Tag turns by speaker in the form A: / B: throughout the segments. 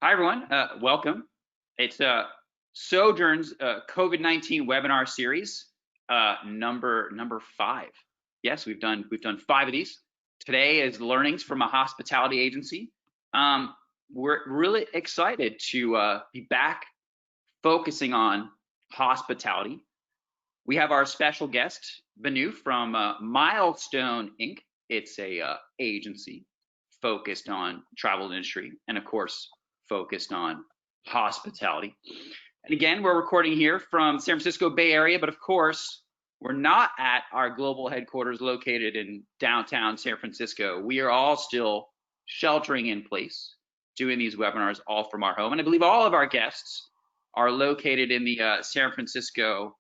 A: Hi, everyone. Welcome. It's Sojern's COVID-19 webinar series, number 5. Yes, we've done 5 of these. Today is learnings from a hospitality agency. We're really excited to be back focusing on hospitality. We have our special guest, Banu from Milestone Inc. It's a agency focused on travel industry and, of course, focused on hospitality. And again, we're recording here from San Francisco Bay Area, but of course, we're not at our global headquarters located in downtown San Francisco. We are all still sheltering in place, doing these webinars all from our home. And I believe all of our guests are located in the San Francisco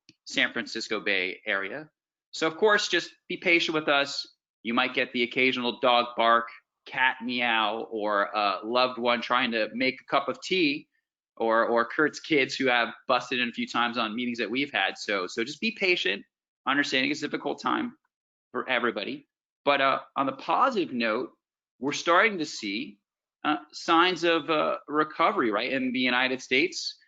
A: Bay Area. So of course, just be patient with us. You might get the occasional dog bark, cat meow, or a loved one trying to make a cup of tea, or Kurt's kids who have busted in a few times on meetings that we've had. So just be patient, understanding it's a difficult time for everybody. But on the positive note, we're starting to see signs of recovery, right? In the United States,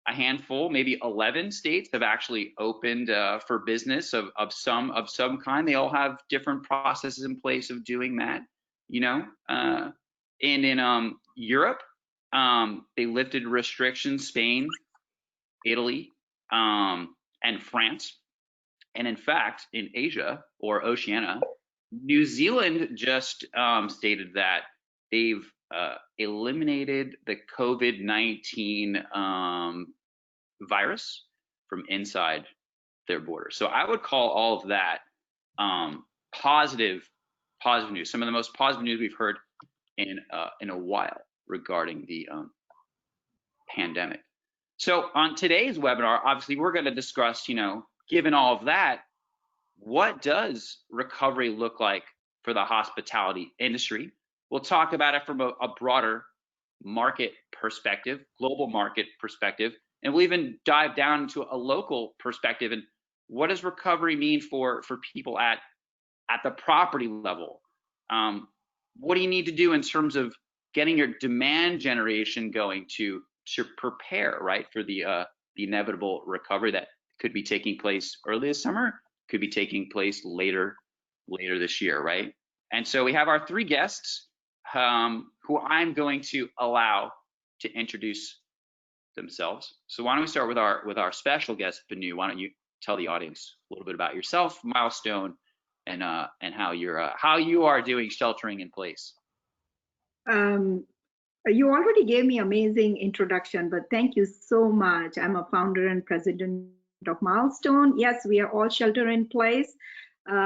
A: a handful, maybe 11 states have actually opened for business of some kind. They all have different processes in place of doing that. And in Europe, they lifted restrictions, Spain, Italy, and France. And in fact, in Asia or Oceania, New Zealand just stated that they've eliminated the COVID-19 virus from inside their borders. So I would call all of that positive news. Some of the most positive news we've heard in a while regarding the pandemic. So on today's webinar, obviously we're going to discuss, given all of that, what does recovery look like for the hospitality industry? We'll talk about it from a broader market perspective, global market perspective, and we'll even dive down into a local perspective. And what does recovery mean for people at the property level? What do you need to do in terms of getting your demand generation going to prepare, right, for the inevitable recovery that could be taking place early this summer, could be taking place later this year, right? And so we have our 3 guests who I'm going to allow to introduce themselves. So why don't we start with our special guest, Banu? Why don't you tell the audience a little bit about yourself, Milestone, and how you are doing sheltering in place.
B: You already gave me amazing introduction, but thank you so much. I'm a founder and president of Milestone. Yes, we are all shelter in place,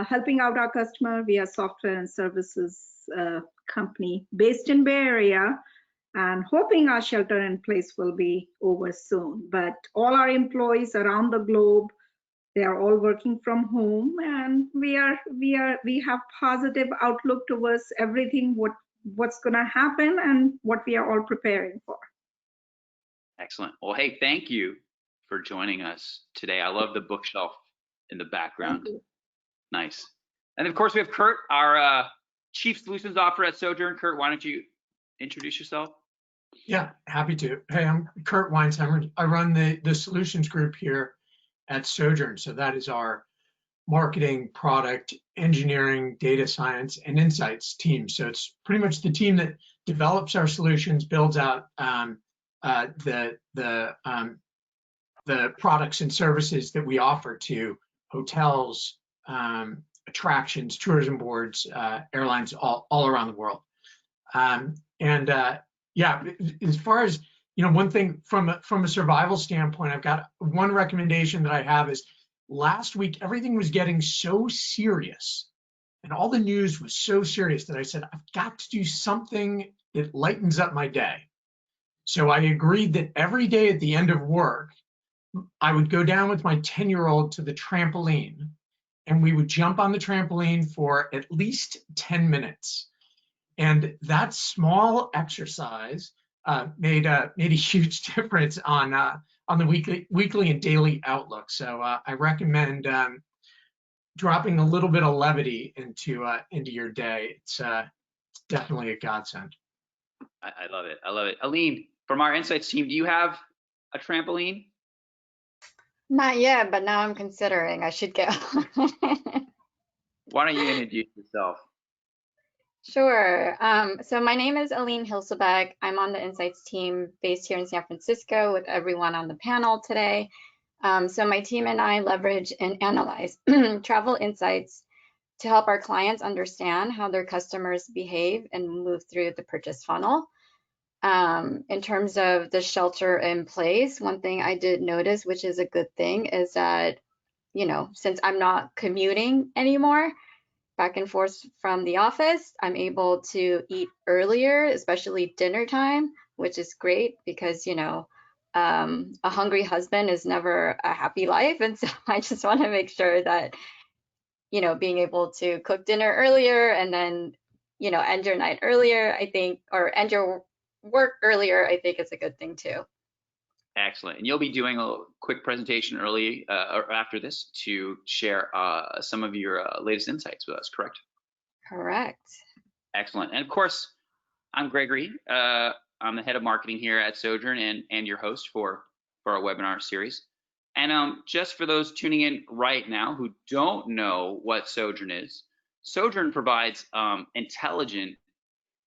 B: helping out our customer. We are software and services company based in Bay Area, and hoping our shelter in place will be over soon. But all our employees around the globe, they are all working from home, and we have positive outlook towards everything what's going to happen and what we are all preparing for.
A: Excellent. Well, hey, thank you for joining us today. I love the bookshelf in the background. Nice. And of course, we have Kurt, our Chief Solutions Officer at Sojern. Kurt, why don't you introduce yourself?
C: Yeah, happy to. Hey, I'm Kurt Weinsheimer. I run the solutions group here at Sojern. So that is our marketing, product, engineering, data science, and insights team. So it's pretty much the team that develops our solutions, builds out the products and services that we offer to hotels, attractions, tourism boards, airlines all around the world. Yeah, as far as one thing from a survival standpoint, I've got one recommendation that I have is last week everything was getting so serious and all the news was so serious that I said I've got to do something that lightens up my day. So I agreed that every day at the end of work, I would go down with my 10-year-old to the trampoline, and we would jump on the trampoline for at least 10 minutes. And that small exercise made a huge difference on the weekly and daily outlook. So I recommend dropping a little bit of levity into your day. It's definitely a godsend.
A: I love it. I love it. Aline, from our insights team, do you have a trampoline?
D: Not yet, but now I'm considering I should get one.
A: Why don't you introduce yourself?
D: Sure. So my name is Aline Hilsebeck. I'm on the Insights team based here in San Francisco with everyone on the panel today. So my team and I leverage and analyze travel insights to help our clients understand how their customers behave and move through the purchase funnel. In terms of the shelter in place, one thing I did notice, which is a good thing, is that, since I'm not commuting anymore, back and forth from the office, I'm able to eat earlier, especially dinner time, which is great because, a hungry husband is never a happy life. And so I just want to make sure that, being able to cook dinner earlier and then, end your night earlier, I think, or end your work earlier, I think is a good thing too.
A: Excellent. And you'll be doing a quick presentation early or after this to share some of your latest insights with us, correct?
D: Correct.
A: Excellent. And of course, I'm Gregory. I'm the head of marketing here at Sojern and your host for our webinar series. And just for those tuning in right now who don't know what Sojern is, Sojern provides intelligent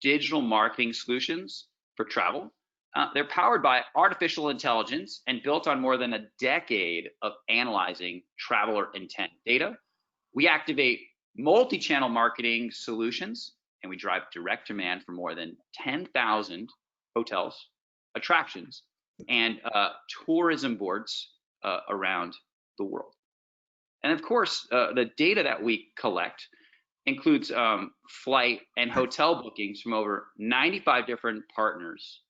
A: digital marketing solutions for travel. They're powered by artificial intelligence and built on more than a decade of analyzing traveler intent data. We activate multi-channel marketing solutions, and we drive direct demand for more than 10,000 hotels, attractions, and tourism boards around the world. And of course, the data that we collect includes flight and hotel bookings from over 95 different partners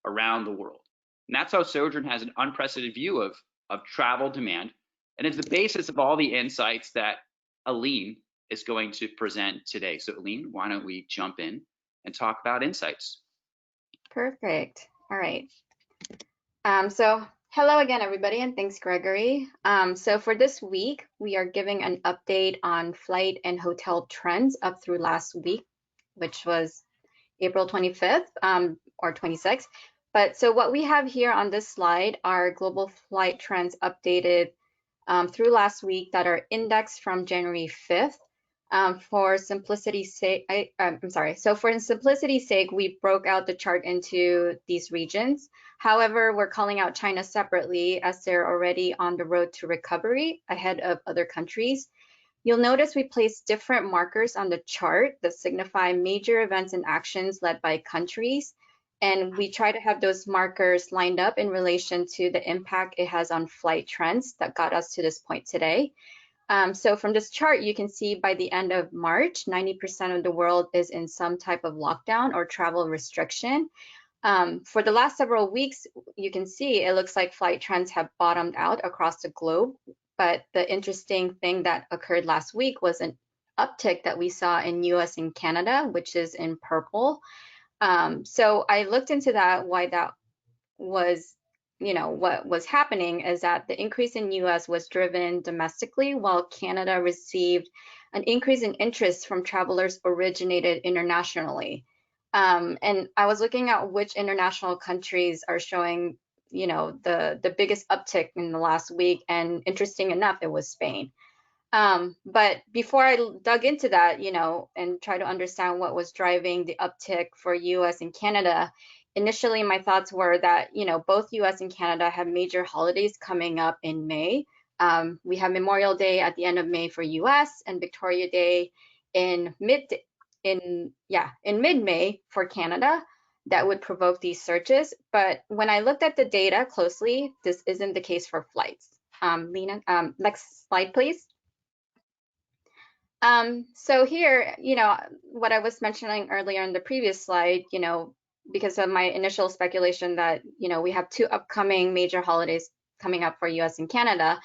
A: around the world. And that's how Sojern has an unprecedented view of travel demand. And it's the basis of all the insights that Aline is going to present today. So Aline, why don't we jump in and talk about insights?
D: Perfect. All right. So hello again, everybody, and thanks, Gregory. So for this week, we are giving an update on flight and hotel trends up through last week, which was April 25th or 26th. But so what we have here on this slide are global flight trends updated through last week that are indexed from January 5th. For simplicity's sake, So for simplicity's sake, we broke out the chart into these regions. However, we're calling out China separately as they're already on the road to recovery ahead of other countries. You'll notice we placed different markers on the chart that signify major events and actions led by countries. And we try to have those markers lined up in relation to the impact it has on flight trends that got us to this point today. So from this chart, you can see by the end of March, 90% of the world is in some type of lockdown or travel restriction. For the last several weeks, you can see it looks like flight trends have bottomed out across the globe. But the interesting thing that occurred last week was an uptick that we saw in US and Canada, which is in purple. So I looked into that, why that was, what was happening is that the increase in US was driven domestically, while Canada received an increase in interest from travelers originated internationally. And I was looking at which international countries are showing, the biggest uptick in the last week, and interesting enough, it was Spain. But before I dug into that, and try to understand what was driving the uptick for US and Canada, initially my thoughts were that, both US and Canada have major holidays coming up in May. We have Memorial Day at the end of May for US and Victoria Day in mid-May for Canada. That would provoke these surges. But when I looked at the data closely, this isn't the case for flights. Lena, next slide, please. So here, what I was mentioning earlier in the previous slide, because of my initial speculation that, we have two upcoming major holidays coming up for US and Canada,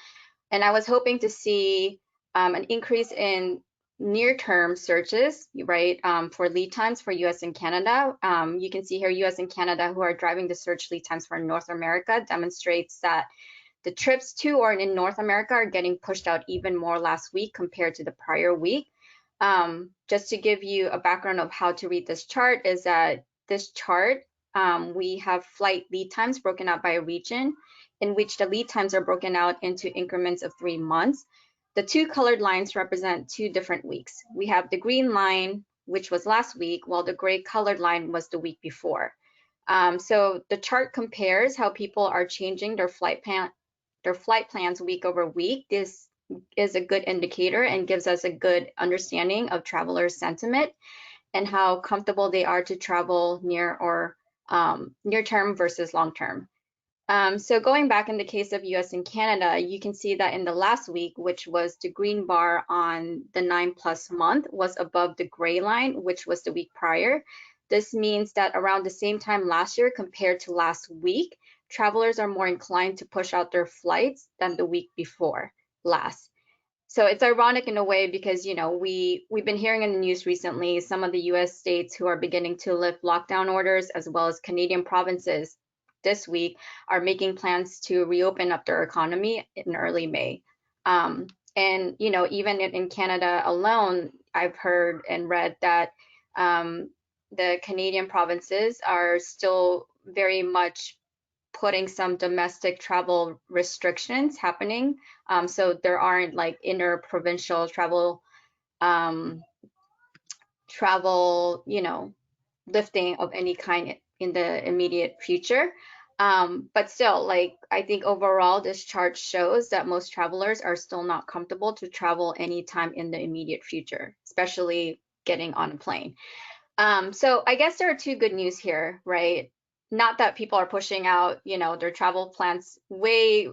D: and I was hoping to see an increase in near-term searches, right, for lead times for US and Canada. You can see here US and Canada, who are driving the search lead times for North America, demonstrates that the trips to or in North America are getting pushed out even more last week compared to the prior week. Just to give you a background of how to read this chart is that this chart we have flight lead times broken out by region, in which the lead times are broken out into increments of 3 months. The two colored lines represent 2 different weeks. We have the green line, which was last week, while the gray colored line was the week before. So the chart compares how people are changing their flight plans week over week. This is a good indicator and gives us a good understanding of travelers' sentiment and how comfortable they are to travel near or near term versus long term. So going back in the case of US and Canada, you can see that in the last week, which was the green bar on the 9+ month, was above the gray line, which was the week prior. This means that around the same time last year compared to last week, travelers are more inclined to push out their flights than the week before last. So it's ironic in a way because, you know, we've been hearing in the news recently, some of the US states who are beginning to lift lockdown orders, as well as Canadian provinces this week, are making plans to reopen up their economy in early May. And, you know, even in Canada alone, I've heard and read that the Canadian provinces are still very much putting some domestic travel restrictions happening. So there aren't like inter-provincial travel, you know, lifting of any kind in the immediate future. But still, like, I think overall, this chart shows that most travelers are still not comfortable to travel anytime in the immediate future, especially getting on a plane. So I guess there are 2 good news here, right? Not that people are pushing out, you know, their travel plans way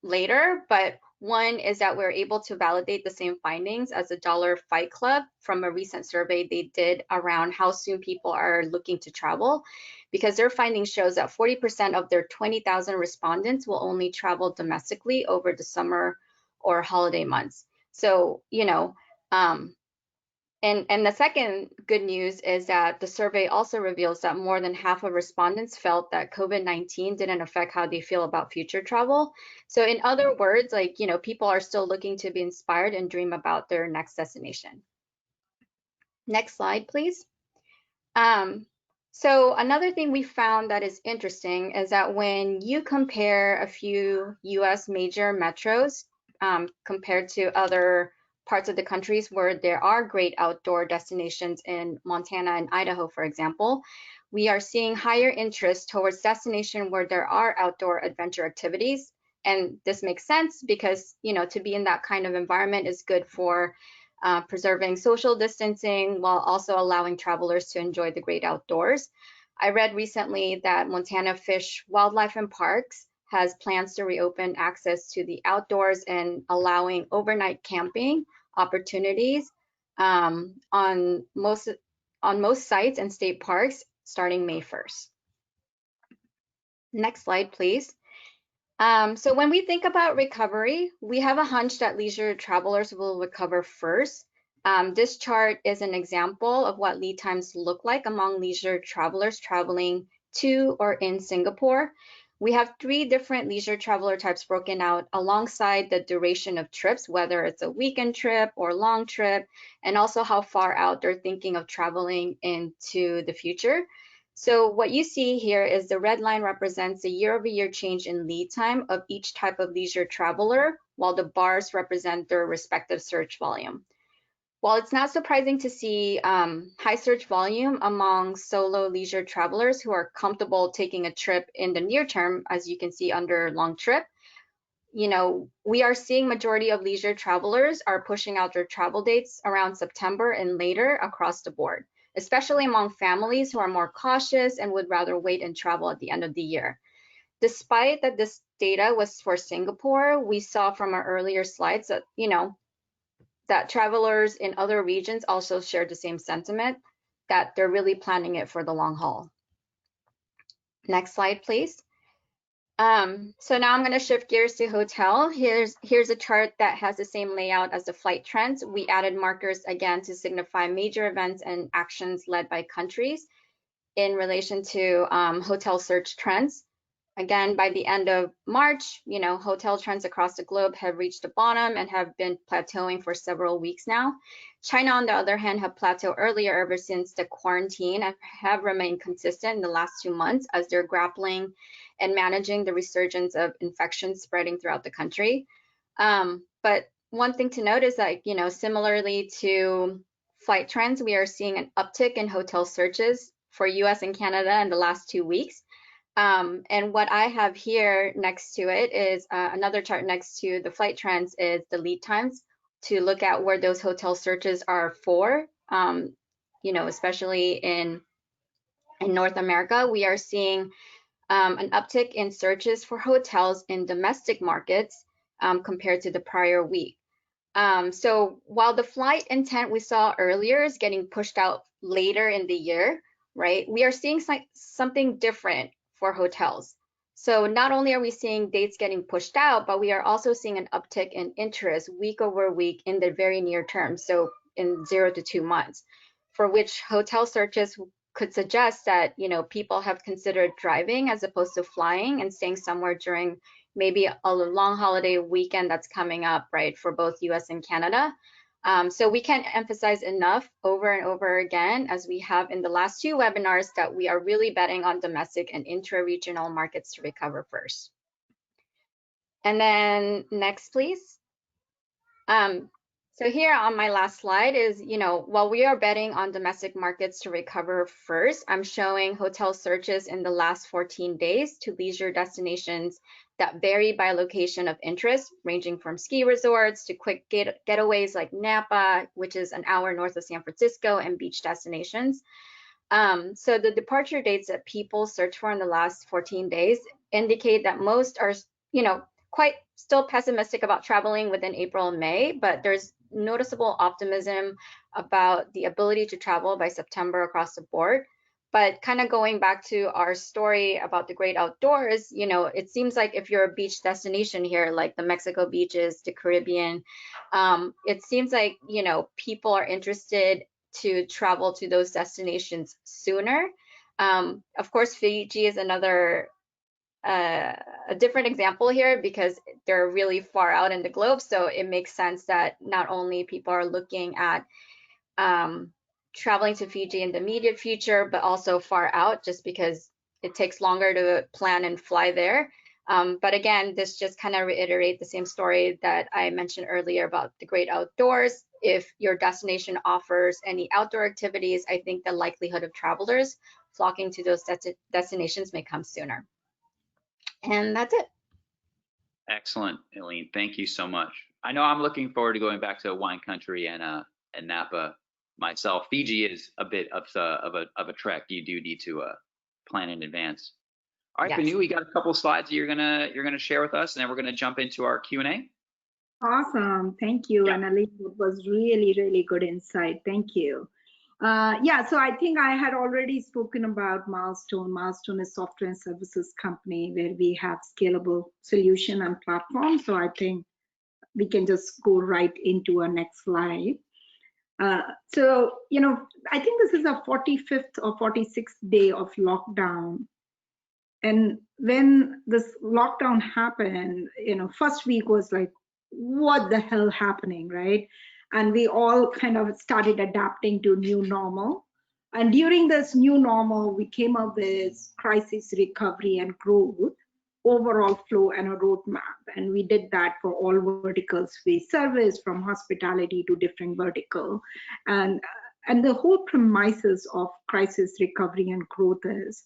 D: later, but one is that we're able to validate the same findings as the Dollar Fight Club from a recent survey they did around how soon people are looking to travel, because their findings shows that 40% of their 20,000 respondents will only travel domestically over the summer or holiday months. So, you know, and the second good news is that the survey also reveals that more than half of respondents felt that COVID-19 didn't affect how they feel about future travel. So in other words, like, you know, people are still looking to be inspired and dream about their next destination. Next slide, please. So another thing we found that is interesting is that when you compare a few US major metros compared to other parts of the countries where there are great outdoor destinations in Montana and Idaho, for example, we are seeing higher interest towards destinations where there are outdoor adventure activities. And this makes sense because, you know, to be in that kind of environment is good for preserving social distancing while also allowing travelers to enjoy the great outdoors. I read recently that Montana Fish, Wildlife and Parks has plans to reopen access to the outdoors and allowing overnight camping opportunities on most sites and state parks starting May 1st. Next slide, please. So when we think about recovery, we have a hunch that leisure travelers will recover first. This chart is an example of what lead times look like among leisure travelers traveling to or in Singapore. We have 3 different leisure traveler types broken out alongside the duration of trips, whether it's a weekend trip or long trip, and also how far out they're thinking of traveling into the future. So what you see here is the red line represents the year-over-year change in lead time of each type of leisure traveler, while the bars represent their respective search volume. While it's not surprising to see high search volume among solo leisure travelers who are comfortable taking a trip in the near term, as you can see under long trip, you know, we are seeing majority of leisure travelers are pushing out their travel dates around September and later across the board, especially among families who are more cautious and would rather wait and travel at the end of the year. Despite that this data was for Singapore, we saw from our earlier slides that, you know, that travelers in other regions also shared the same sentiment, that they're really planning it for the long haul. Next slide, please. So now I'm going to shift gears to hotel. Here's a chart that has the same layout as the flight trends. We added markers again to signify major events and actions led by countries in relation to hotel search trends. Again, by the end of March, hotel trends across the globe have reached the bottom and have been plateauing for several weeks now. China, on the other hand, have plateaued earlier ever since the quarantine and have remained consistent in the last 2 months as they're grappling and managing the resurgence of infections spreading throughout the country. But one thing to note is that, similarly to flight trends, we are seeing an uptick in hotel searches for US and Canada in the last 2 weeks. And what I have here next to it is another chart next to the flight trends is the lead times to look at where those hotel searches are for, especially in North America. We are seeing an uptick in searches for hotels in domestic markets compared to the prior week. So while the flight intent we saw earlier is getting pushed out later in the year, right, we are seeing something different for hotels. So not only are we seeing dates getting pushed out, but we are also seeing an uptick in interest week over week in the very near term, so in 0 to 2 months, for which hotel searches could suggest that people have considered driving as opposed to flying and staying somewhere during maybe a long holiday weekend that's coming up, right, for both US and Canada. So we can't emphasize enough over and over again, as we have in the last 2 webinars, that we are really betting on domestic and intra-regional markets to recover first. And then next, please. So here on my last slide is, while we are betting on domestic markets to recover first, I'm showing hotel searches in the last 14 days to leisure destinations that vary by location of interest, ranging from ski resorts to quick getaways like Napa, which is an hour north of San Francisco, and beach destinations. So the departure dates that people search for in the last 14 days indicate that most are, quite still pessimistic about traveling within April and May, but there's noticeable optimism about the ability to travel by September across the board. But kind of going back to our story about the great outdoors, it seems like if you're a beach destination here, like the Mexico beaches, the Caribbean, it seems like, people are interested to travel to those destinations sooner. Of course, Fiji is another a different example here because they're really far out in the globe. So it makes sense that not only people are looking at traveling to Fiji in the immediate future, but also far out, just because it takes longer to plan and fly there. But again, this just kind of reiterates the same story that I mentioned earlier about the great outdoors. If your destination offers any outdoor activities, I think the likelihood of travelers flocking to those destinations may come sooner. And that's it.
A: Excellent, Eileen. Thank you so much. I know I'm looking forward to going back to wine country and Napa myself. Fiji is a bit of a trek. You do need to plan in advance. All right,
D: Yes.
A: Banu, we got a couple slides you're gonna share with us, and then we're gonna jump into our Q&A.
B: Awesome. Thank you,
A: Yeah.
B: Annalise. It was really, really good insight. Thank you. So I think I had already spoken about Milestone. Milestone is a software and services company where we have scalable solution and platform. So I think we can just go right into our next slide. I think this is a 45th or 46th day of lockdown. And when this lockdown happened, first week was like, what the hell happening, right? And we all kind of started adapting to new normal. And during this new normal, we came up with crisis recovery and growth, overall flow and a roadmap. And we did that for all verticals we service, from hospitality to different vertical. And the whole premises of crisis recovery and growth is,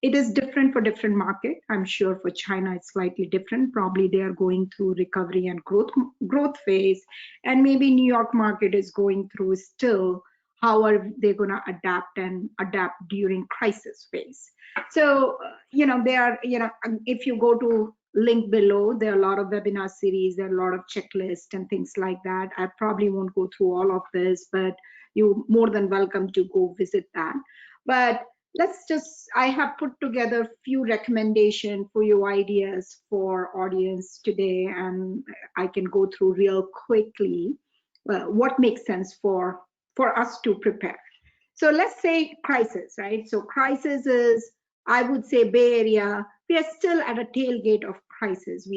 B: it is different for different market. I'm sure for China, it's slightly different. Probably they are going through recovery and growth phase. And maybe New York market is going through still, how are they going to adapt during crisis phase. So, if you go to link below, there are a lot of webinar series, there are a lot of checklists and things like that. I probably won't go through all of this, but you're more than welcome to go visit that. But I have put together a few recommendations for your ideas for audience today, and I can go through real quickly what makes sense for us to prepare. So let's say crisis, right? So crisis is, I would say, Bay Area, we are still at a tailgate of crisis.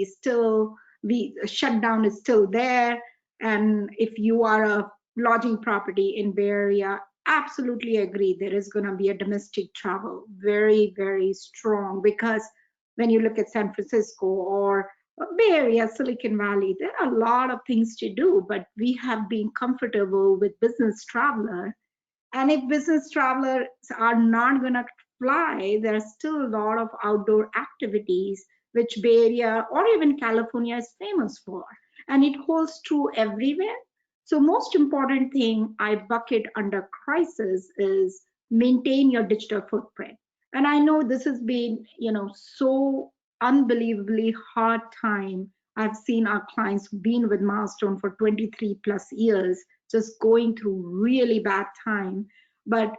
B: Shutdown is still there. And if you are a lodging property in Bay Area, absolutely agree, there is going to be a domestic travel very, very strong, because when you look at San Francisco or Bay Area, Silicon Valley, there are a lot of things to do, but we have been comfortable with business traveler. And if business travelers are not going to fly, there's still a lot of outdoor activities which Bay Area or even California is famous for. And it holds true everywhere. So most important thing I bucket under crisis is maintain your digital footprint. And I know this has been, so unbelievably hard time. I've seen our clients been with Milestone for 23 plus years, just going through really bad time, but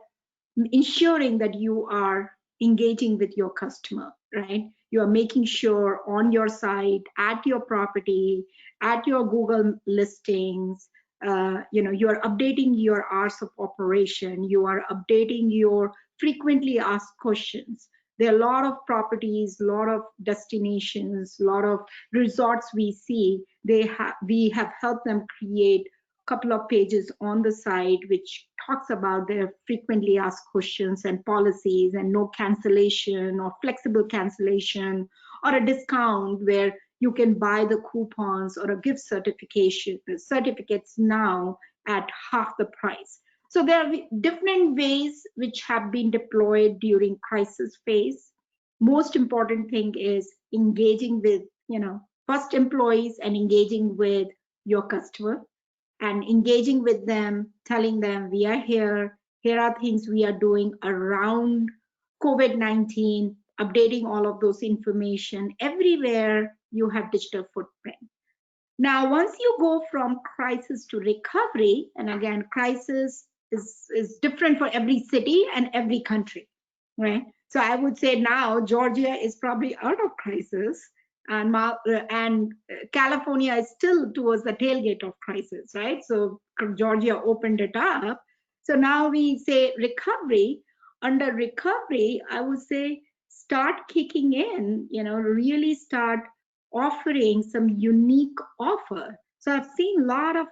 B: ensuring that you are engaging with your customer, right? You are making sure on your site, at your property, at your Google listings, you are updating your hours of operation, you are updating your frequently asked questions. There are a lot of properties, a lot of destinations, a lot of resorts we see, we have helped them create a couple of pages on the site which talks about their frequently asked questions and policies, and no cancellation or flexible cancellation, or a discount where you can buy the coupons or a gift certificates now at half the price. So there are different ways which have been deployed during crisis phase. Most important thing is engaging with, first employees and engaging with your customer and engaging with them, telling them we are here are things we are doing around COVID-19, updating all of those information everywhere you have digital footprint. Now, once you go from crisis to recovery, and again, crisis is different for every city and every country, right? So I would say now Georgia is probably out of crisis, and California is still towards the tailgate of crisis, right? So Georgia opened it up. So now we say recovery. Under recovery, I would say start kicking in, really start offering some unique offer. So I've seen a lot of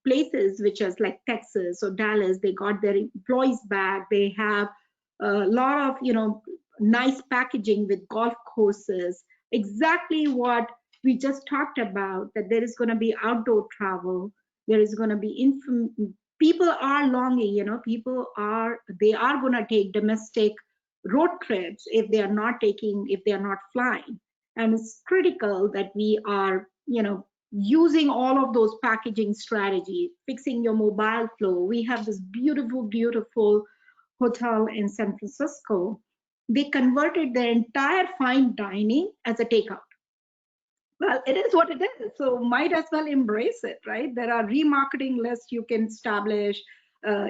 B: places which is like Texas or Dallas, they got their employees back. They have a lot of, nice packaging with golf courses, exactly what we just talked about, that there is going to be outdoor travel. There is going to be people are longing, they are going to take domestic road trips if they are not flying. And it's critical that we are, using all of those packaging strategies, fixing your mobile flow. We have this beautiful hotel in San Francisco. They converted their entire fine dining as a takeout. Well, it is what it is. So might as well embrace it, right? There are remarketing lists you can establish,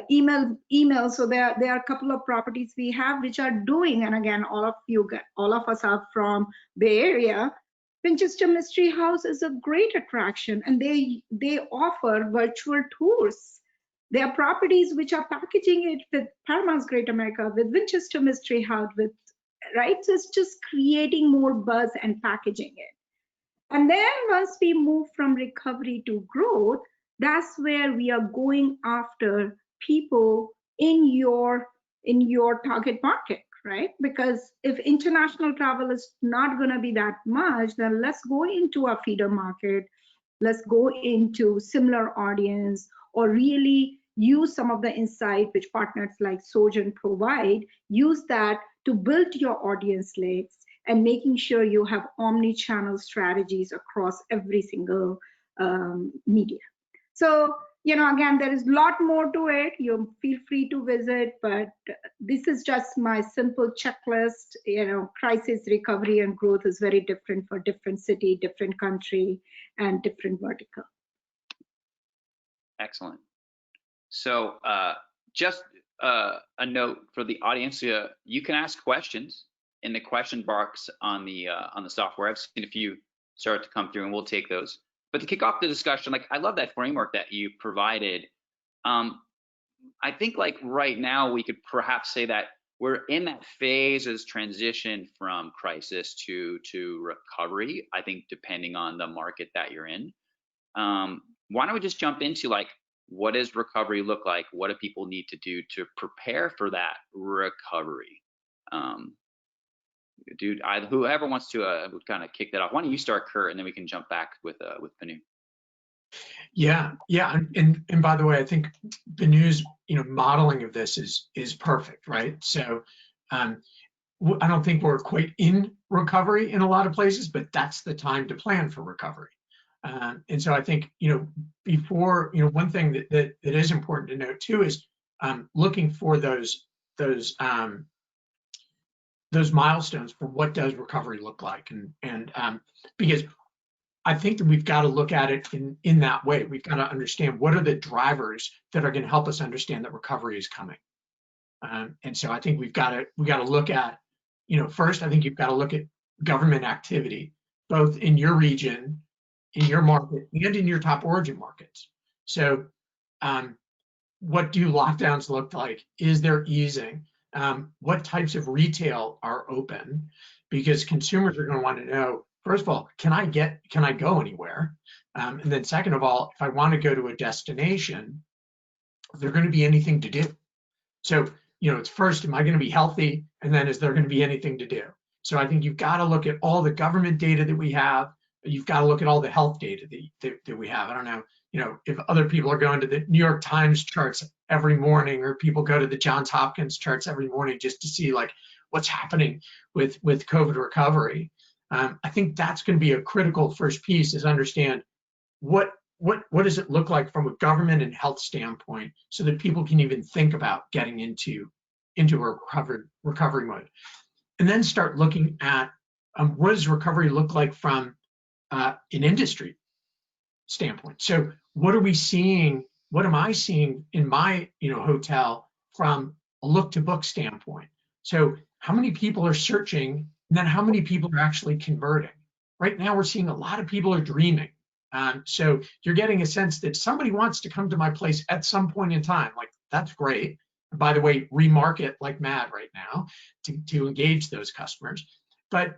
B: email. So there are a couple of properties we have which are doing, and again, all of us are from Bay Area. Winchester Mystery House is a great attraction, and they offer virtual tours. There are properties which are packaging it with Paramount's Great America, with Winchester Mystery House, right? So it's just creating more buzz and packaging it. And then once we move from recovery to growth, that's where we are going after people in your target market, right? Because if international travel is not going to be that much, then let's go into a feeder market. Let's go into similar audience, or really use some of the insight which partners like Sojern provide. Use that to build your audience legs and making sure you have omni-channel strategies across every single media. So, again, there is a lot more to it. You feel free to visit, but this is just my simple checklist. Crisis, recovery, and growth is very different for different city, different country, and different vertical.
A: Excellent. So just a note for the audience, you can ask questions in the question box on the software. I've seen a few start to come through, and we'll take those. But to kick off the discussion, I love that framework that you provided. I think right now we could perhaps say that we're in that phase as transition from crisis to recovery, I think, depending on the market that you're in. Why don't we just jump into like, what does recovery look like? What do people need to do to prepare for that recovery? Dude, whoever wants to would kind of kick that off. Why don't you start, Kurt, and then we can jump back with Banu.
C: Yeah, and by the way, I think Banu's modeling of this is perfect, right? So I don't think we're quite in recovery in a lot of places, but that's the time to plan for recovery. And so I think before one thing that is important to note too is looking for those milestones for what does recovery look like, and because I think that we've got to look at it in that way. We've got to understand what are the drivers that are going to help us understand that recovery is coming. And so I think we got to look at, first, I think you've got to look at government activity, both in your region, in your market, and in your top origin markets. So what do lockdowns look like? Is there easing? What types of retail are open? Because consumers are going to want to know, first of all, can I go anywhere? And then second of all, if I want to go to a destination, is there going to be anything to do? So, it's first, am I going to be healthy? And then is there going to be anything to do? So I think you've got to look at all the government data that we have. You've got to look at all the health data that we have. I don't know, if other people are going to the New York Times charts every morning, or people go to the Johns Hopkins charts every morning just to see like what's happening with COVID recovery. I think that's going to be a critical first piece, is understand what does it look like from a government and health standpoint, so that people can even think about getting into a recovery mode, and then start looking at what does recovery look like from an industry standpoint. So what are we seeing? What am I seeing in my hotel from a look to book standpoint? So how many people are searching, and then how many people are actually converting? Right now we're seeing a lot of people are dreaming. So you're getting a sense that somebody wants to come to my place at some point in time. Like, that's great. And by the way, remarket like mad right now to engage those customers. But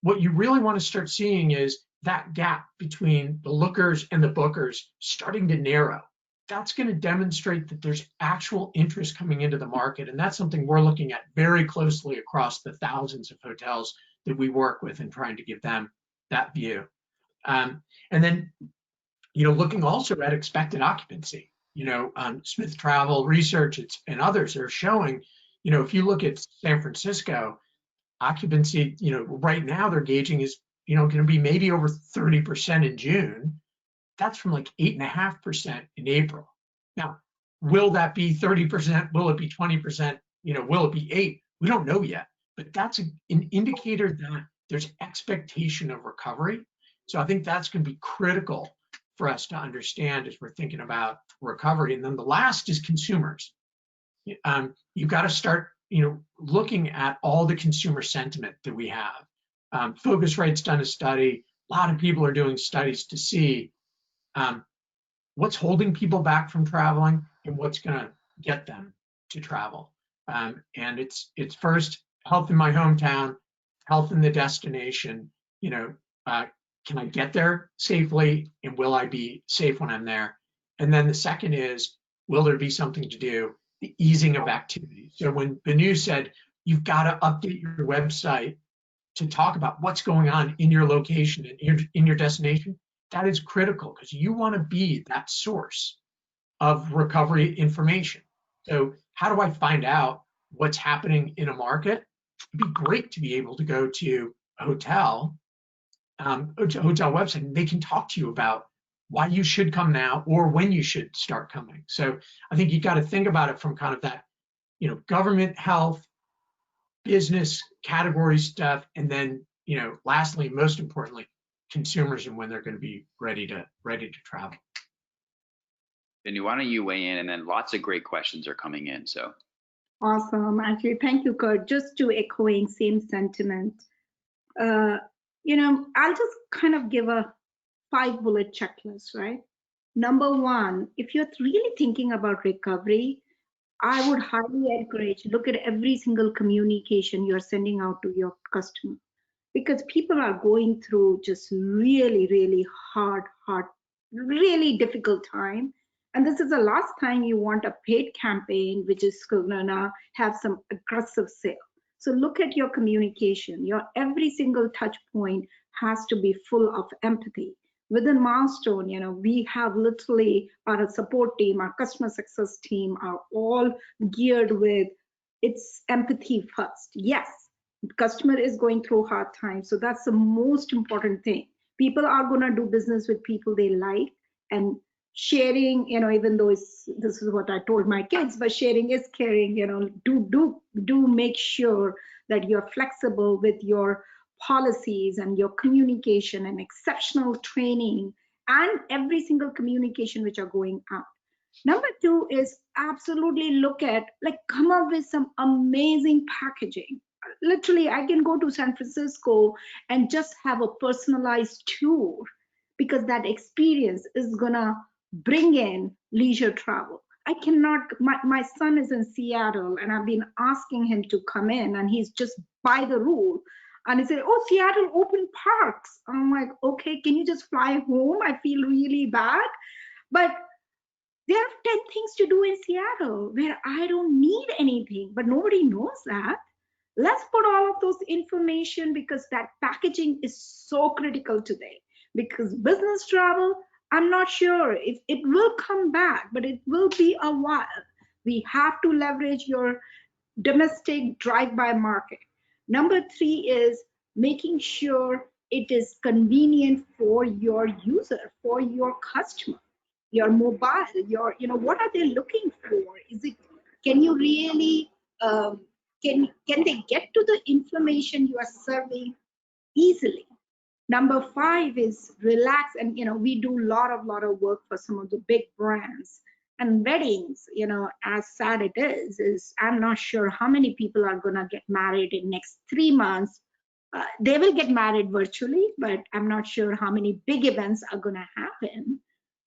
C: what you really want to start seeing is that gap between the lookers and the bookers starting to narrow. That's going to demonstrate that there's actual interest coming into the market. And that's something we're looking at very closely across the thousands of hotels that we work with, and trying to give them that view. And then, looking also at expected occupancy. Smith Travel Research and others are showing, if you look at San Francisco, occupancy, right now they're gauging is, going to be maybe over 30% in June. That's from like 8.5% in April. Now, will that be 30%? Will it be 20%? Will it be 8%? We don't know yet, but that's an indicator that there's expectation of recovery. So I think that's going to be critical for us to understand as we're thinking about recovery. And then the last is consumers. You've got to start, looking at all the consumer sentiment that we have. Focusrite's done a study. A lot of people are doing studies to see what's holding people back from traveling and what's going to get them to travel. And it's first, health in my hometown, health in the destination. Can I get there safely, and will I be safe when I'm there? And then the second is, will there be something to do? The easing of activity. So when Banu said you've got to update your website to talk about what's going on in your location and in your destination, that is critical, because you want to be that source of recovery information. So how do I find out what's happening in a market? It'd be great to be able to go to a hotel website, and they can talk to you about why you should come now or when you should start coming. So I think you got to think about it from kind of that, government, health, business category stuff, and then, lastly, most importantly, consumers and when they're going to be ready to travel.
A: Banu, why don't you weigh in? And then lots of great questions are coming in. So
B: awesome. Actually, thank you, Kurt. Just to echoing same sentiment. I'll just kind of give a 5-bullet checklist, right? Number one, if you're really thinking about recovery, I would highly encourage, look at every single communication you're sending out to your customer, because people are going through just really, really hard, really difficult time. And this is the last time you want a paid campaign, which is gonna have some aggressive sale. So look at your communication. Your every single touch point has to be full of empathy. Within Milestone, we have literally our support team, our customer success team are all geared with it's empathy first. Yes, the customer is going through hard times, so that's the most important thing. People are going to do business with people they like, and sharing, even though this is what I told my kids, but sharing is caring. Do make sure that you're flexible with your policies and your communication and exceptional training and every single communication which are going out. Number two is absolutely look at, come up with some amazing packaging. Literally, I can go to San Francisco and just have a personalized tour, because that experience is gonna bring in leisure travel. I cannot, my son is in Seattle and I've been asking him to come in, and he's just by the rule. And he said, oh, Seattle open parks. I'm like, okay, can you just fly home? I feel really bad. But there are 10 things to do in Seattle where I don't need anything, but nobody knows that. Let's put all of those information, because that packaging is so critical today. Because business travel, I'm not sure if it will come back, but it will be a while. We have to leverage your domestic drive-by market. Number three is making sure it is convenient for your user, for your customer, your mobile, what are they looking for? Is it, can you really, can they get to the information you are serving easily? Number five is relax. And, we do a lot of work for some of the big brands. And weddings, as sad it is I'm not sure how many people are going to get married in next 3 months. They will get married virtually, but I'm not sure how many big events are going to happen.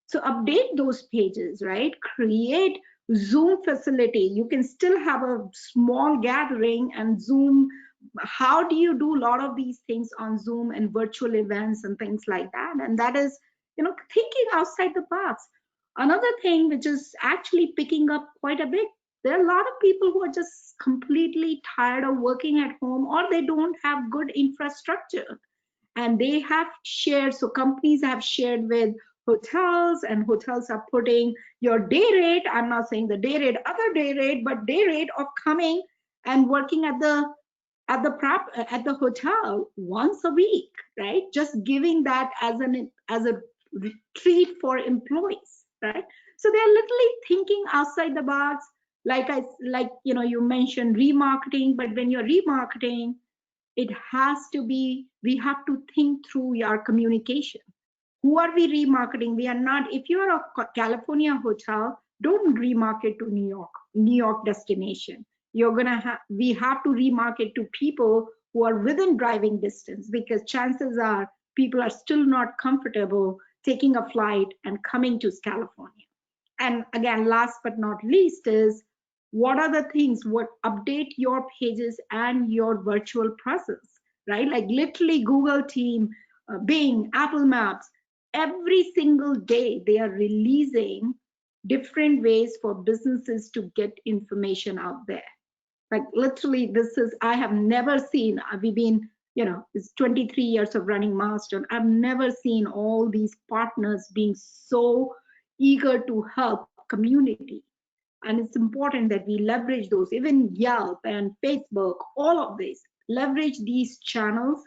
B: So update those pages, right? Create Zoom facility. You can still have a small gathering and Zoom. How do you do a lot of these things on Zoom and virtual events and things like that? And that is, thinking outside the box. Another thing which is actually picking up quite a bit, there are a lot of people who are just completely tired of working at home, or they don't have good infrastructure. And they have shared, so companies have shared with hotels, and hotels are putting your day rate, I'm not saying the day rate, other day rate, but day rate of coming and working at the hotel once a week, right? Just giving that as a treat for employees, right? So they're literally thinking outside the box. You mentioned remarketing, but when you're remarketing, it has to be, we have to think through our communication. Who are we remarketing? We are not, if you're a California hotel, don't remarket to New York destination. We have to remarket to people who are within driving distance, because chances are people are still not comfortable taking a flight and coming to California. And again, last but not least is, what are the things, update your pages and your virtual presence, right? Like literally Google Team, Bing, Apple Maps, every single day they are releasing different ways for businesses to get information out there. Like literally, I have never seen, we've been, it's 23 years of running Milestone. I've never seen all these partners being so eager to help community. And it's important that we leverage those, even Yelp and Facebook, all of this, leverage these channels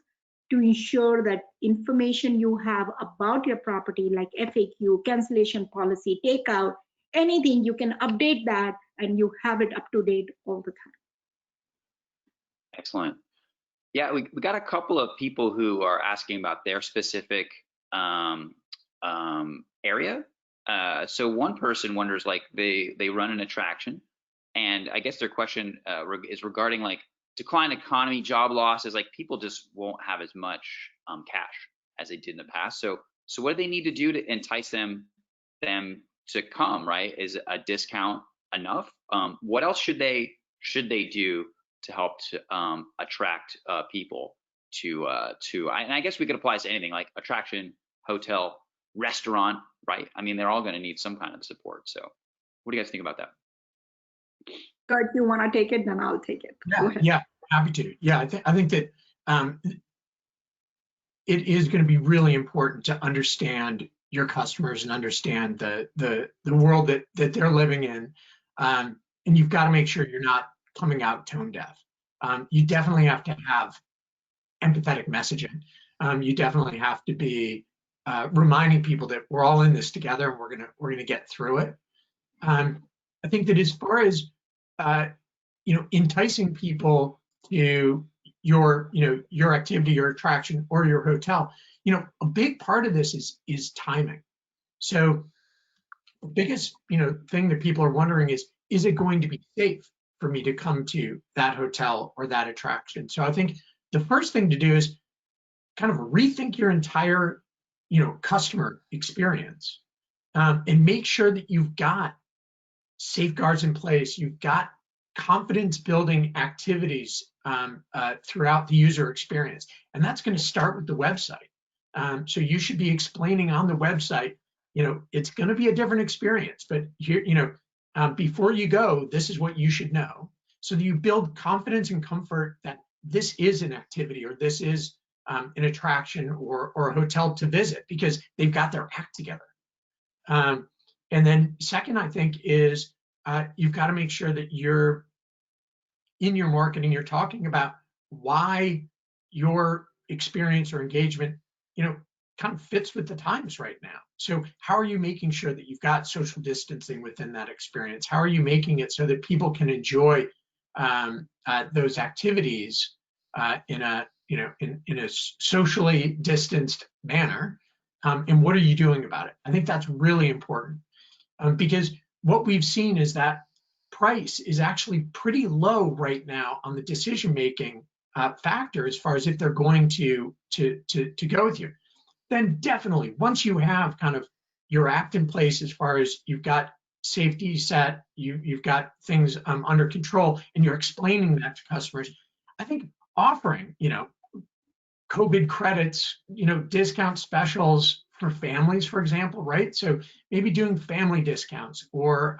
B: to ensure that information you have about your property, like FAQ, cancellation policy, takeout, anything, you can update that and you have it up to date all the time.
A: Excellent. Yeah, we got a couple of people who are asking about their specific area. So one person wonders, like they run an attraction, and I guess their question is regarding like decline economy, job losses, like people just won't have as much cash as they did in the past. So what do they need to do to entice them to come, right? Is a discount enough. What else should they do to help to attract people to and I guess we could apply this to anything like attraction, hotel, restaurant, right? I mean, they're all going to need some kind of support. So what do you guys think about that?
B: Kurt, you want to take it? Then I'll take it.
C: Yeah, happy to. Yeah, I think that it is going to be really important to understand your customers and understand the world that they're living in, and you've got to make sure you're not coming out tone deaf. You definitely have to have empathetic messaging. You definitely have to be reminding people that we're all in this together and we're gonna get through it. I think that as far as enticing people to your activity, your attraction, or your hotel, a big part of this is timing. So the biggest thing that people are wondering is it going to be safe for me to come to that hotel or that attraction? So I think the first thing to do is kind of rethink your entire customer experience, and make sure that you've got safeguards in place, you've got confidence building activities throughout the user experience. And that's going to start with the website. So you should be explaining on the website, it's going to be a different experience, but here, before you go, this is what you should know. So that you build confidence and comfort that this is an activity, or this is an attraction or a hotel to visit, because they've got their act together. And then second, I think, is you've got to make sure that you're in your marketing, you're talking about why your experience or engagement, kind of fits with the times right now. So how are you making sure that you've got social distancing within that experience? How are you making it so that people can enjoy those activities in a socially distanced manner? And what are you doing about it? I think that's really important, because what we've seen is that price is actually pretty low right now on the decision-making factor as far as if they're going to go with you. Then definitely, once you have kind of your act in place, as far as you've got safety set, you've got things under control, and you're explaining that to customers, I think offering, COVID credits, discount specials for families, for example, right? So maybe doing family discounts, or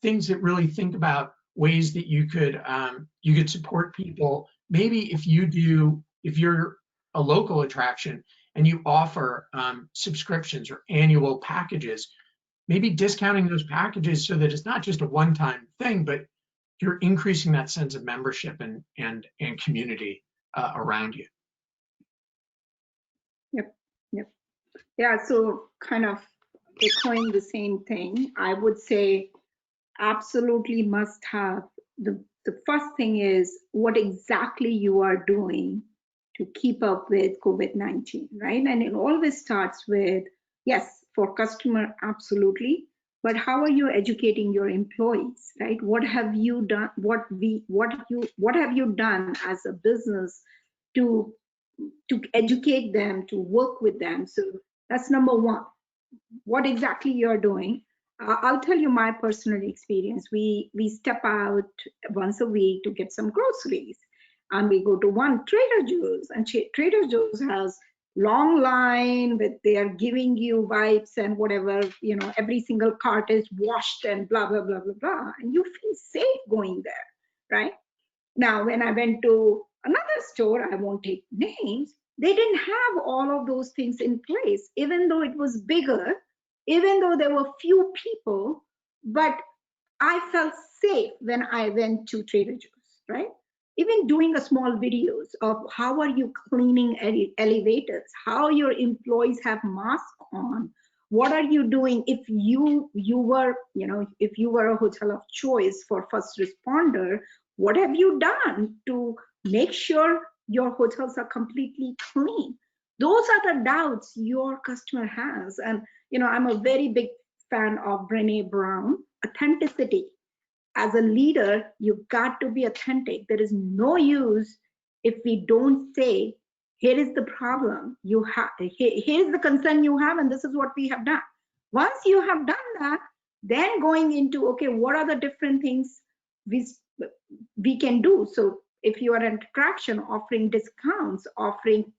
C: things that really think about ways that you could support people. Maybe if you're a local attraction and you offer subscriptions or annual packages, maybe discounting those packages so that it's not just a one-time thing, but you're increasing that sense of membership and community around you.
B: Yep. Yeah, so kind of echoing the same thing, I would say absolutely must have, the first thing is what exactly you are doing to keep up with COVID-19, right? And it always starts with, yes, for customer, absolutely, but how are you educating your employees, right? What have you done? What have you done as a business to educate them, to work with them? So that's number one. What exactly you're doing? I'll tell you my personal experience. We step out once a week to get some groceries, and we go to one Trader Joe's, and Trader Joe's has long line with, they are giving you wipes and whatever, every single cart is washed and blah, blah, blah, blah, blah. And you feel safe going there, right? Now, when I went to another store, I won't take names, they didn't have all of those things in place, even though it was bigger, even though there were few people, but I felt safe when I went to Trader Joe's, right? Even doing a small videos of how are you cleaning elevators, how your employees have masks on, what are you doing if you were, if you were a hotel of choice for first responder, what have you done to make sure your hotels are completely clean? Those are the doubts your customer has. And I'm a very big fan of Brené Brown, authenticity. As a leader, you've got to be authentic. There is no use if we don't say, here is the problem you have, here's the concern you have, and this is what we have done. Once you have done that, Then going into, okay, what are the different things we can do? So if you are an attraction, offering discounts, offering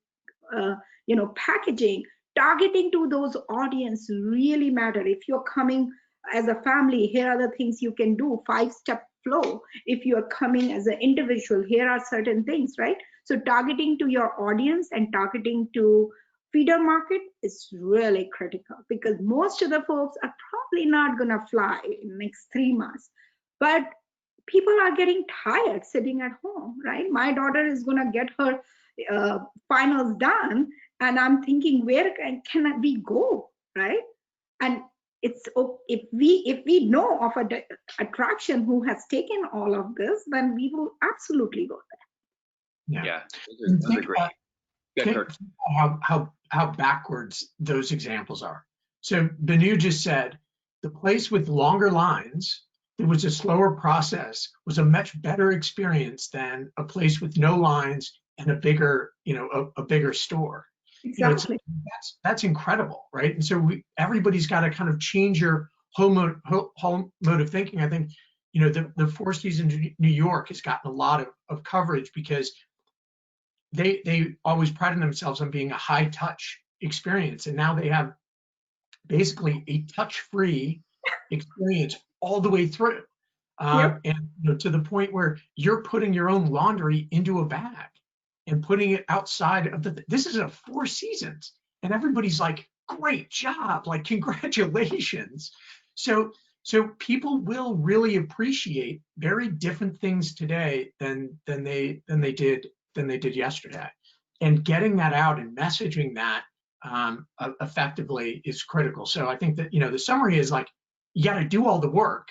B: packaging, targeting to those audience really matter. If you're coming as a family, here are the things you can do, 5-step flow. If you're coming as an individual, here are certain things, right? So targeting to your audience and targeting to feeder market is really critical, because most of the folks are probably not going to fly in the next 3 months, but people are getting tired sitting at home, right? My daughter is going to get her finals done, and I'm thinking, where can we go, right? And it's, if we know of an attraction who has taken all of this, then we will absolutely go there.
A: Yeah, those are great.
C: Think how backwards those examples are. So Benu just said the place with longer lines, it was a slower process, was a much better experience than a place with no lines and a bigger, a bigger store.
B: Exactly.
C: That's incredible, right? And so everybody's got to kind of change your whole mode of thinking. I think, the Four Seasons New York has gotten a lot of coverage because they always prided themselves on being a high touch experience, and now they have basically a touch-free experience all the way through.
B: Yep.
C: And to the point where you're putting your own laundry into a bag and putting it outside of this is a Four Seasons, and everybody's like, great job, like, congratulations. So people will really appreciate very different things today than they did yesterday, and getting that out and messaging that effectively is critical. So I think that the summary is, like, you got to do all the work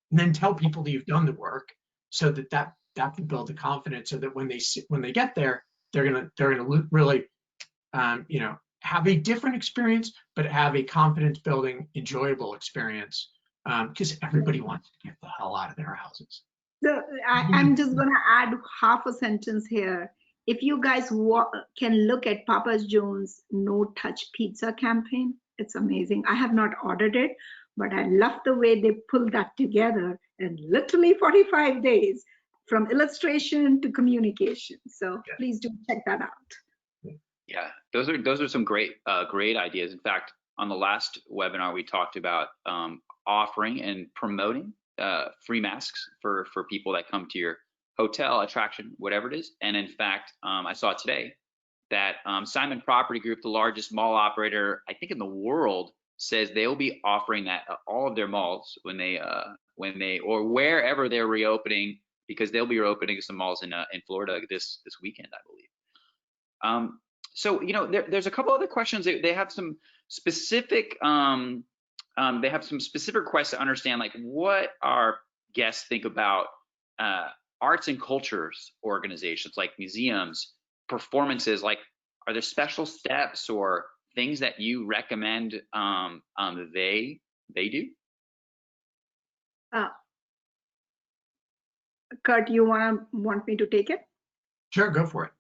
C: and then tell people that you've done the work, so that can build the confidence, so that when they get there, they're gonna really have a different experience, but have a confidence building, enjoyable experience, because everybody wants to get the hell out of their houses.
B: So I'm just going to add half a sentence here. If you guys can look at Papa John's No Touch Pizza campaign, it's amazing. I have not ordered it, but I love the way they pulled that together in literally 45 days, from illustration to communication. So please do check that out.
A: Yeah, those are some great ideas. In fact, on the last webinar, we talked about offering and promoting free masks for people that come to your hotel, attraction, whatever it is. And in fact, I saw today that Simon Property Group, the largest mall operator, I think in the world, says they will be offering that at all of their malls when they or wherever they're reopening, because they'll be reopening some malls in Florida this weekend, I believe. So there's a couple other questions. They have some specific requests to understand, like, what our guests think about arts and cultures organizations like museums, performances. Like, are there special steps or things that you recommend they do?
B: Kurt, you want me to take it?
C: Sure, go for it.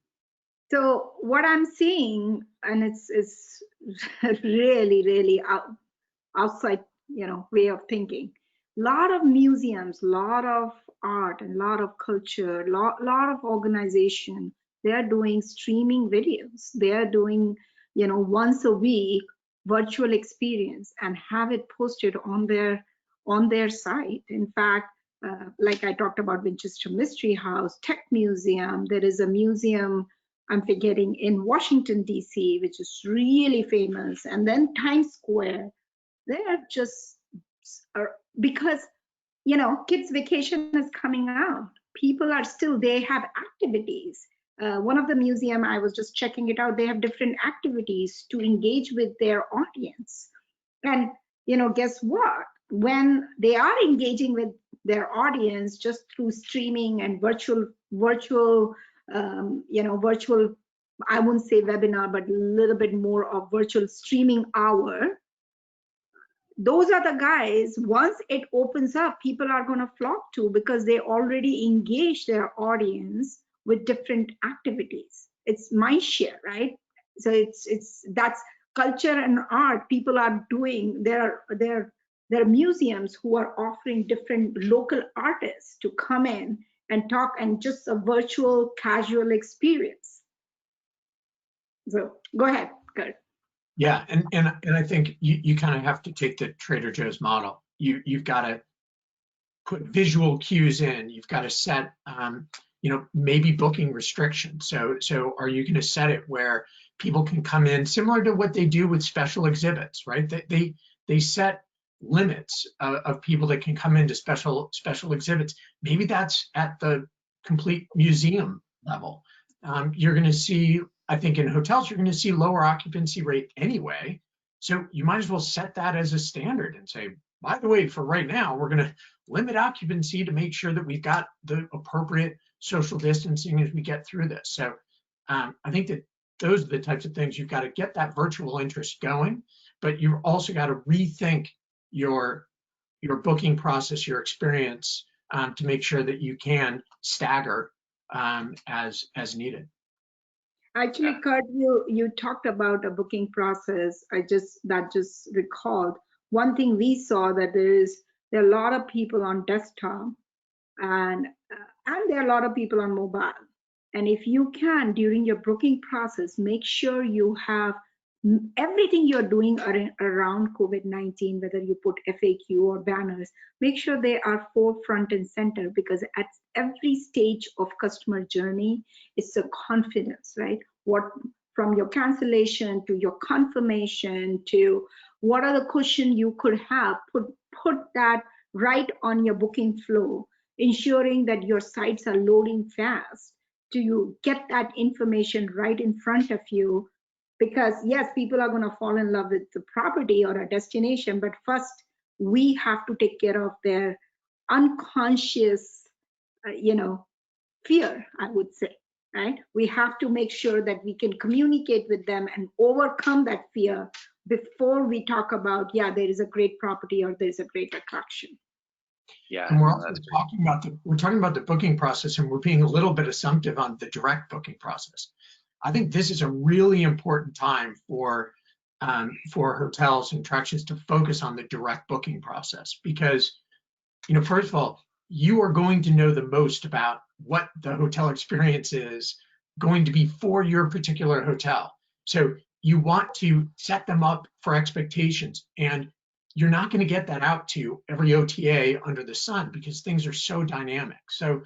B: So what I'm seeing, and it's really, really outside, way of thinking. A lot of museums, a lot of art, and a lot of culture, lot of organization. They are doing streaming videos. They are doing, once a week virtual experience and have it posted on their site. In fact, like I talked about Winchester Mystery House, Tech Museum. There is a museum, I'm forgetting, in Washington, D.C., which is really famous. And then Times Square. They are just, because, kids' vacation is coming out. People are still, they have activities. One of the museum, I was just checking it out, they have different activities to engage with their audience. And, guess what? When they are engaging with their audience just through streaming and virtual, I wouldn't say webinar, but a little bit more of virtual streaming hour, those are the guys, once it opens up, people are going to flock to, because they already engage their audience with different activities. It's mind share, right? So that's culture and art. People are doing, they're There are museums who are offering different local artists to come in and talk, and just a virtual casual experience. So go ahead, Kurt.
C: Yeah, and I think you kind of have to take the Trader Joe's model. You've got to put visual cues in. You've got to set, maybe booking restrictions. So are you going to set it where people can come in, similar to what they do with special exhibits, right? They set limits of people that can come into special exhibits. Maybe that's at the complete museum level. You're going to see, I think in hotels, you're going to see lower occupancy rate anyway. So you might as well set that as a standard and say, by the way, for right now, we're going to limit occupancy to make sure that we've got the appropriate social distancing as we get through this. So I think that those are the types of things. You've got to get that virtual interest going, but you've also got to rethink your booking process, your experience, to make sure that you can stagger as needed.
B: Actually, Kurt, you talked about a booking process. That just recalled one thing we saw, that there are a lot of people on desktop, and there are a lot of people on mobile. And if you can, during your booking process, make sure you have everything you're doing around COVID-19, whether you put FAQ or banners, make sure they are forefront and center, because at every stage of customer journey, it's a confidence, right? What, from your cancellation to your confirmation to what are the questions you could have, put that right on your booking flow, ensuring that your sites are loading fast to get that information right in front of you. Because yes, people are going to fall in love with the property or a destination, but first we have to take care of their unconscious, fear, I would say, right? We have to make sure that we can communicate with them and overcome that fear before we talk about, yeah, there is a great property or there's a great attraction.
A: Yeah,
C: and we're also talking about the booking process, and we're being a little bit assumptive on the direct booking process. I think this is a really important time for hotels and attractions to focus on the direct booking process, because, first of all, you are going to know the most about what the hotel experience is going to be for your particular hotel. So you want to set them up for expectations, and you're not going to get that out to every OTA under the sun because things are so dynamic. So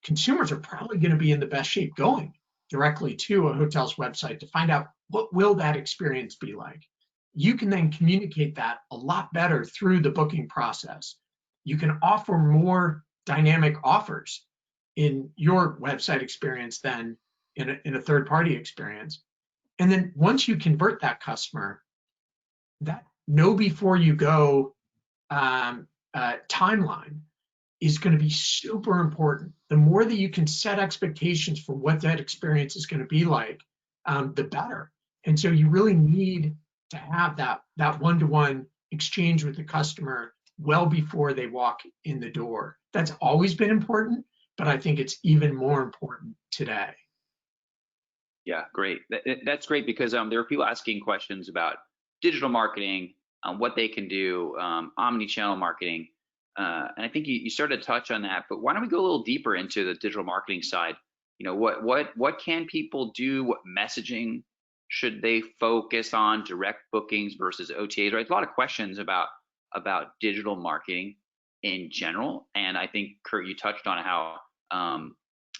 C: consumers are probably going to be in the best shape going directly to a hotel's website to find out what will that experience be like. You can then communicate that a lot better through the booking process. You can offer more dynamic offers in your website experience than in a third-party experience. And then once you convert that customer, that know before you go timeline is going to be super important. The more that you can set expectations for what that experience is going to be like, the better. And so you really need to have that one-to-one exchange with the customer well before they walk in the door. That's always been important, but I think it's even more important today.
A: Yeah, great. That's great, because there are people asking questions about digital marketing, what they can do, omni-channel marketing. And I think you started to touch on that, but why don't we go a little deeper into the digital marketing side? What can people do? What messaging should they focus on? Direct bookings versus OTAs, right? A lot of questions about digital marketing in general. And I think, Kurt, you touched on how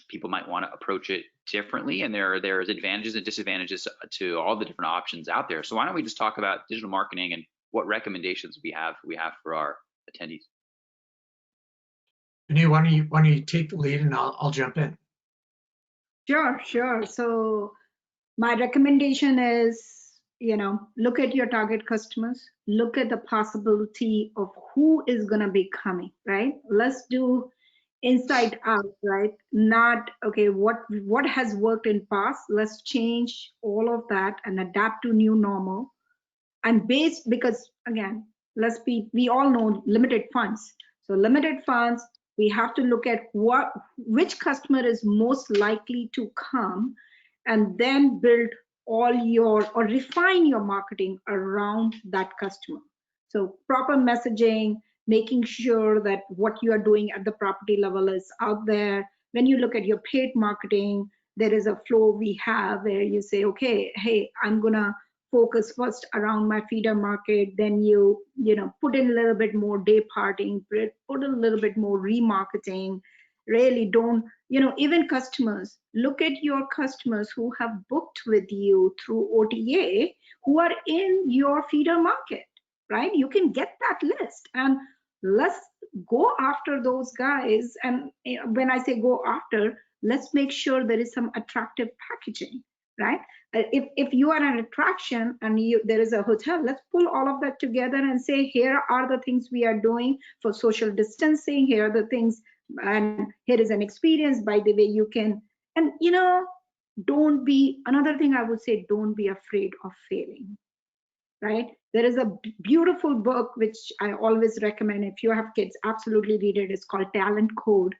A: people might want to approach it differently, and there's advantages and disadvantages to all the different options out there. So why don't we just talk about digital marketing and what recommendations we have for our attendees?
C: Vinny, why don't you take the lead, and I'll jump in.
B: Sure. So my recommendation is, look at your target customers, look at the possibility of who is going to be coming, right? Let's do inside out, right? Not, okay, what has worked in past, let's change all of that and adapt to new normal. And because again, we all know limited funds. So limited funds, we have to look at which customer is most likely to come, and then build refine your marketing around that customer. So proper messaging, making sure that what you are doing at the property level is out there. When you look at your paid marketing, there is a flow we have where you say, okay, hey, I'm gonna focus first around my feeder market, then you put in a little bit more day parting, put in a little bit more remarketing. Really don't, even customers, look at your customers who have booked with you through OTA, who are in your feeder market, right? You can get that list, and let's go after those guys. And when I say go after, let's make sure there is some attractive packaging, right? If you are an attraction and there is a hotel, let's pull all of that together and say, here are the things we are doing for social distancing, here are the things, and here is an experience, by the way, you can. And don't be, another thing I would say, don't be afraid of failing, right? There is a beautiful book which I always recommend. If you have kids, absolutely read it. It's called Talent Code.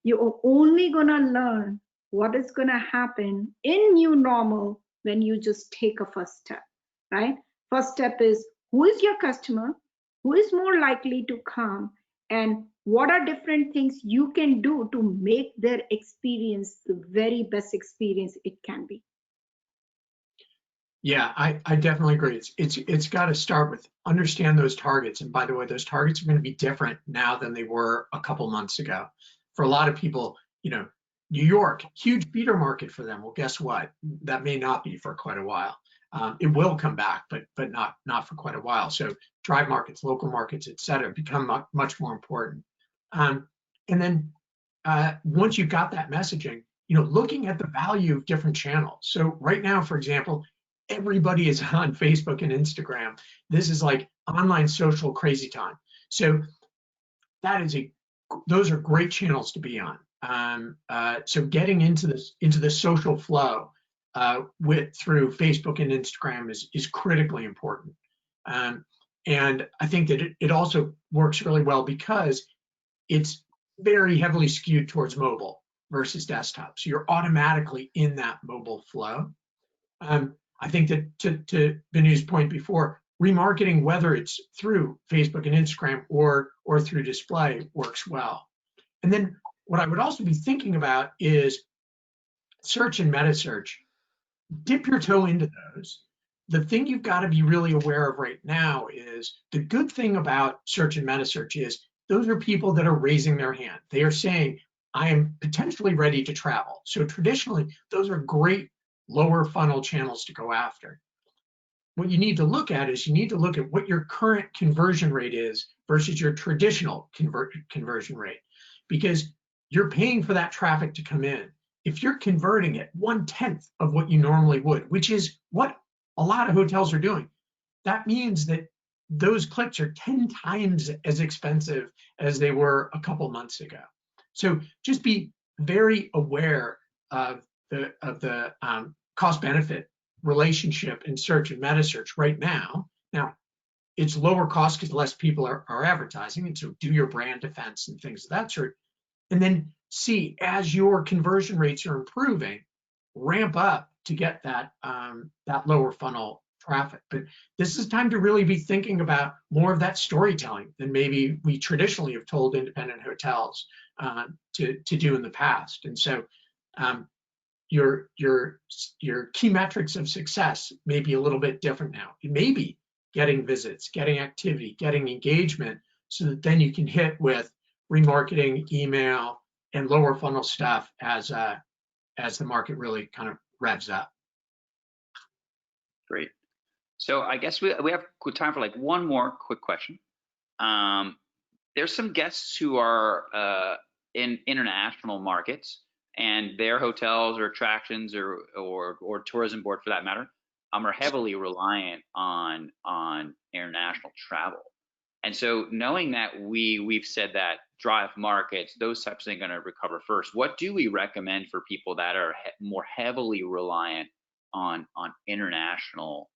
B: You're only gonna learn what is gonna happen in new normal when you just take a first step, right? First step is, who is your customer? Who is more likely to come? And what are different things you can do to make their experience the very best experience it can be?
C: Yeah, I definitely agree. It's got to start with understand those targets. And by the way, those targets are going to be different now than they were a couple months ago. For a lot of people, New York, huge feeder market for them. Well, guess what? That may not be for quite a while. It will come back, but not for quite a while. So drive markets, local markets, et cetera, become much more important. And then once you've got that messaging, looking at the value of different channels. So right now, for example, everybody is on Facebook and Instagram. This is like online social crazy time. So those are great channels to be on. So getting into the social flow through Facebook and Instagram is critically important. And I think that it also works really well because it's very heavily skewed towards mobile versus desktop. So you're automatically in that mobile flow. I think that to Benu's point before, remarketing, whether it's through Facebook and Instagram or through display, works well. And then what I would also be thinking about is search and meta search. Dip your toe into those. The thing you've got to be really aware of right now is the good thing about search and meta search is those are people that are raising their hand. They are saying, I am potentially ready to travel. So traditionally, those are great lower funnel channels to go after. What you need to look at is you need to look at what your current conversion rate is versus your traditional conversion rate, because you're paying for that traffic to come in. If you're converting at 1/10 of what you normally would, which is what a lot of hotels are doing, that means that those clicks are 10 times as expensive as they were a couple months ago. So just be very aware of the cost benefit relationship in search and meta search right now. Now, it's lower cost because less people are advertising, and so do your brand defense and things of that sort. And then see, as your conversion rates are improving, ramp up to get that lower funnel traffic. But this is time to really be thinking about more of that storytelling than maybe we traditionally have told independent hotels to do in the past. And so your key metrics of success may be a little bit different now. It may be getting visits, getting activity, getting engagement, so that then you can hit with remarketing, email, and lower funnel stuff as the market really kind of revs up.
A: Great. So I guess we have time for like one more quick question. There's some guests who are in international markets, and their hotels or attractions or tourism board, for that matter, are heavily reliant on international travel. And so knowing that we've said that drive markets, those types of things are going to recover first, what do we recommend for people that are more heavily reliant on international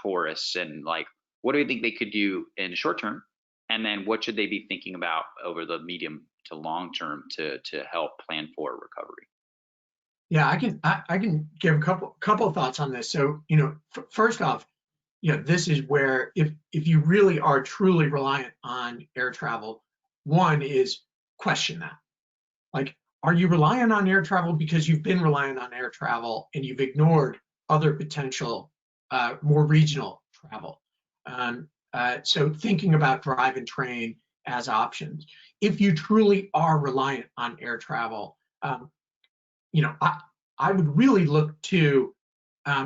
A: tourists? And like, what do you think they could do in the short term? And then what should they be thinking about over the medium to long term to help plan for recovery?
C: Yeah, I can give a couple of thoughts on this. So, first off, this is where if you really are truly reliant on air travel, one is question that. Like, are you reliant on air travel because you've been reliant on air travel and you've ignored other potential more regional travel? So thinking about drive and train as options. If you truly are reliant on air travel, I would really look to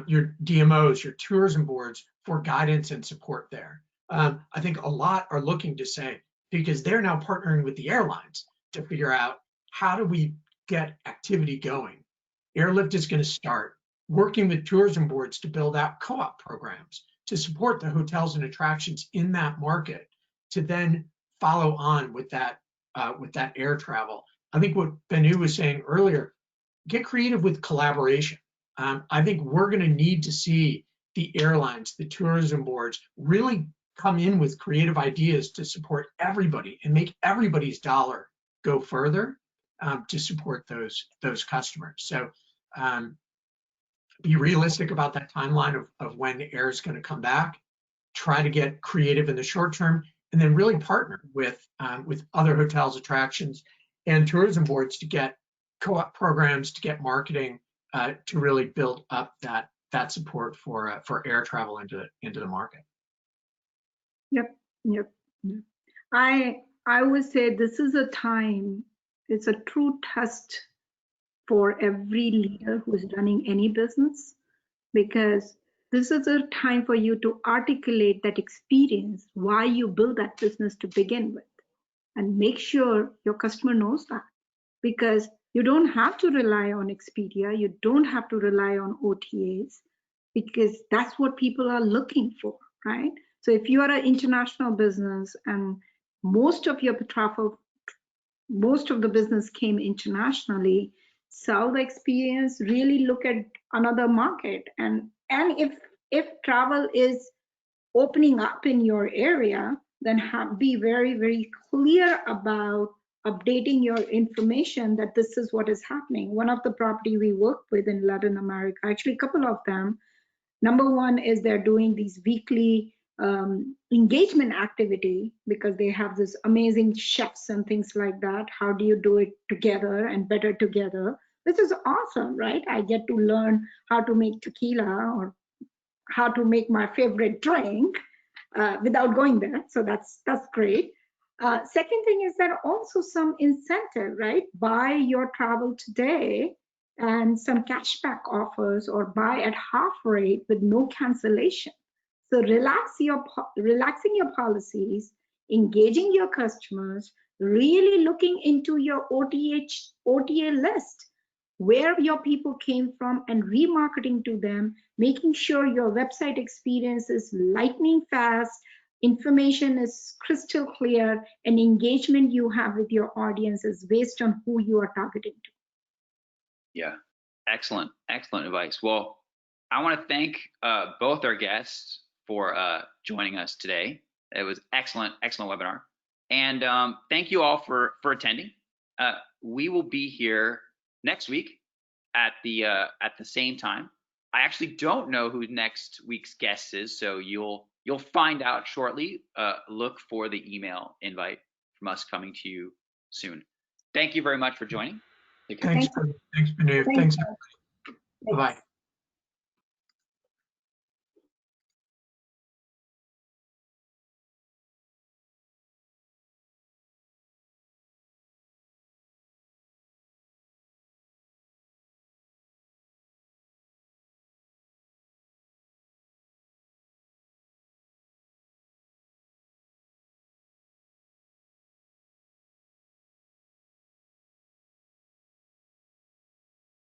C: your DMOs, your tourism boards, for guidance and support there. I think a lot are looking to say, because they're now partnering with the airlines to figure out how do we get activity going. Airlift is going to start working with tourism boards to build out co-op programs to support the hotels and attractions in that market, to then follow on with that air travel. I think what Benu was saying earlier, get creative with collaboration. I think we're going to need to see the airlines, the tourism boards really come in with creative ideas to support everybody and make everybody's dollar go further to support those customers. So be realistic about that timeline of when air is going to come back. Try to get creative in the short term, and then really partner with other hotels, attractions, and tourism boards to get co-op programs, to get marketing, to really build up that support for air travel into the market.
B: Yep. I would say this is a time, it's a true test for every leader who is running any business, because this is a time for you to articulate that experience, why you build that business to begin with, and make sure your customer knows that, because you don't have to rely on Expedia, you don't have to rely on OTAs, because that's what people are looking for, right? So if you are an international business and most of your travel, most of the business came internationally, sell the experience, really look at another market. And if travel is opening up in your area, then be very, very clear about updating your information that this is what is happening. One of the property we work with in Latin America, actually a couple of them, number one is they're doing these weekly engagement activity, because they have this amazing chefs and things like that. How do you do it together and better together? This is awesome, right? I get to learn how to make tequila or how to make my favorite drink without going there. So that's great. Second thing is that also some incentive, right? Buy your travel today and some cashback offers, or buy at half rate with no cancellation. So relaxing your policies, engaging your customers, really looking into your OTA list, where your people came from, and remarketing to them, making sure your website experience is lightning fast, information is crystal clear, and engagement you have with your audience is based on who you are targeting to.
A: Yeah, excellent advice. Well, I want to thank both our guests for joining us today. It was excellent webinar, and thank you all for attending. We will be here next week at the same time. I actually don't know who next week's guest is, so you'll find out shortly. Look for the email invite from us coming to you soon. Thank you very much for joining.
C: Thanks, Benu. Thanks, everybody. Bye-bye.